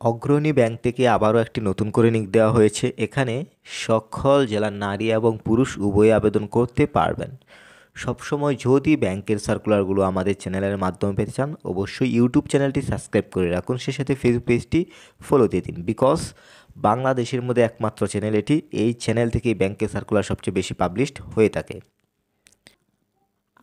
অগ্রণী ব্যাংক থেকে আবারও একটি নতুন করে নিক দেওয়া হয়েছে। এখানে সকল জেলার নারী এবং পুরুষ উভয়ে আবেদন করতে পারবেন। সবসময় যদি ব্যাংকের সার্কুলারগুলো আমাদের চ্যানেলের মাধ্যমে পেতে চান, অবশ্যই ইউটিউব চ্যানেলটি সাবস্ক্রাইব করে রাখুন, সে সাথে ফেসবুক পেজটি ফলো দিয়ে দিন। বিকজ বাংলাদেশের মধ্যে একমাত্র চ্যানেল এটি, এই চ্যানেল থেকেই ব্যাংকের সার্কুলার সবচেয়ে বেশি পাবলিশড হয়ে থাকে।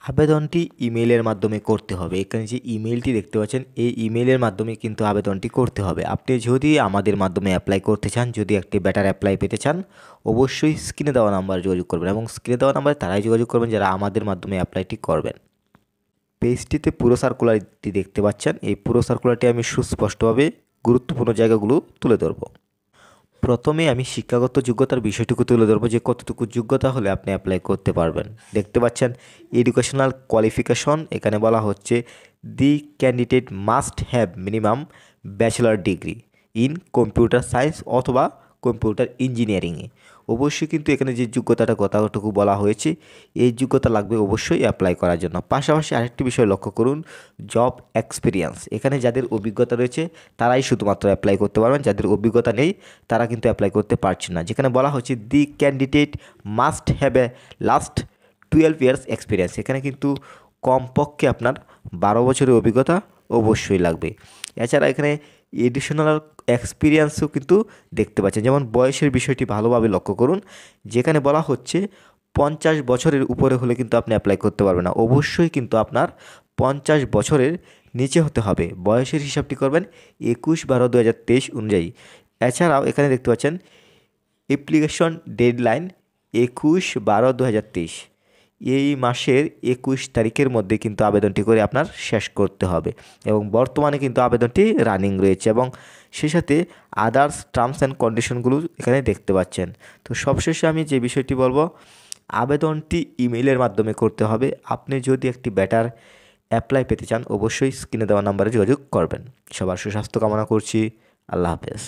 আবেদনটি ইমেইলের মাধ্যমে করতে হবে। এখানে যে ইমেইলটি দেখতে পাচ্ছেন, এই ইমেইলের মাধ্যমে কিন্তু আবেদনটি করতে হবে। আপনি যদি আমাদের মাধ্যমে অ্যাপ্লাই করতে চান, যদি একটি বেটার অ্যাপ্লাই পেতে চান, অবশ্যই স্ক্রিনে দেওয়া নাম্বারে যোগাযোগ করবেন এবং স্ক্রিনে দেওয়া নাম্বারে তারাই যোগাযোগ করবেন যারা আমাদের মাধ্যমে অ্যাপ্লাইটি করবেন। পেজটিতে পুরো সার্কুলারটি দেখতে পাচ্ছেন। এই পুরো সার্কুলারটি আমি সুস্পষ্টভাবে গুরুত্বপূর্ণ জায়গাগুলো তুলে ধরব। প্রথমে আমি শিক্ষাগত যোগ্যতার বিষয়টুকু তুলে ধরবো যে কতটুকু যোগ্যতা হলে আপনি অ্যাপ্লাই করতে পারবেন। দেখতে পাচ্ছেন এডুকেশনাল কোয়ালিফিকেশন, এখানে বলা হচ্ছে the candidate must have minimum bachelor degree in computer science অথবা কম্পিউটার ইঞ্জিনিয়ারিংয়ে। অবশ্যই কিন্তু এখানে যে যোগ্যতাটা কতটুকু বলা হয়েছে, এই যোগ্যতা লাগবে অবশ্যই অ্যাপ্লাই করার জন্য। পাশাপাশি আরেকটি বিষয় লক্ষ্য করুন, জব এক্সপিরিয়েন্স। এখানে যাদের অভিজ্ঞতা রয়েছে তারাই শুধুমাত্র অ্যাপ্লাই করতে পারবেন, যাদের অভিজ্ঞতা নেই তারা কিন্তু অ্যাপ্লাই করতে পারছেন না। যেখানে বলা হচ্ছে the candidate must have a last 12 years experience. এখানে কিন্তু কমপক্ষে আপনার 12 বছরের অভিজ্ঞতা অবশ্যই লাগবে। এছাড়া এখানে এডিশনাল এক্সপিরিয়েন্সও কিন্তু দেখতে পাচ্ছেন। যেমন বয়সের বিষয়টি ভালোভাবে লক্ষ্য করুন, যেখানে বলা হচ্ছে 50 বছরের উপরে হলে কিন্তু আপনি অ্যাপ্লাই করতে পারবেন না। অবশ্যই কিন্তু আপনার 50 বছরের নিচে হতে হবে। বয়সের হিসাবটি করবেন 21/12/2023 অনুযায়ী। এছাড়াও এখানে দেখতে পাচ্ছেন অ্যাপ্লিকেশন ডেডলাইন 21/12/2023। এই মাসের 21 তারিখের মধ্যে কিন্তু আবেদনটি করে আপনার শেষ করতে হবে এবং বর্তমানে কিন্তু আবেদনটি রানিং রয়েছে এবং সে সাথে আদার্স টার্মস অ্যান্ড কন্ডিশনগুলো এখানে দেখতে পাচ্ছেন। তো সবশেষে আমি যে বিষয়টি বলবো, আবেদনটি ইমেইলের মাধ্যমে করতে হবে। আপনি যদি একটি বেটার অ্যাপ্লাই পেতে চান, অবশ্যই স্ক্রিনে দেওয়া নাম্বারে যোগাযোগ করবেন। সবার সুস্বাস্থ্য কামনা করছি। আল্লাহ হাফেজ।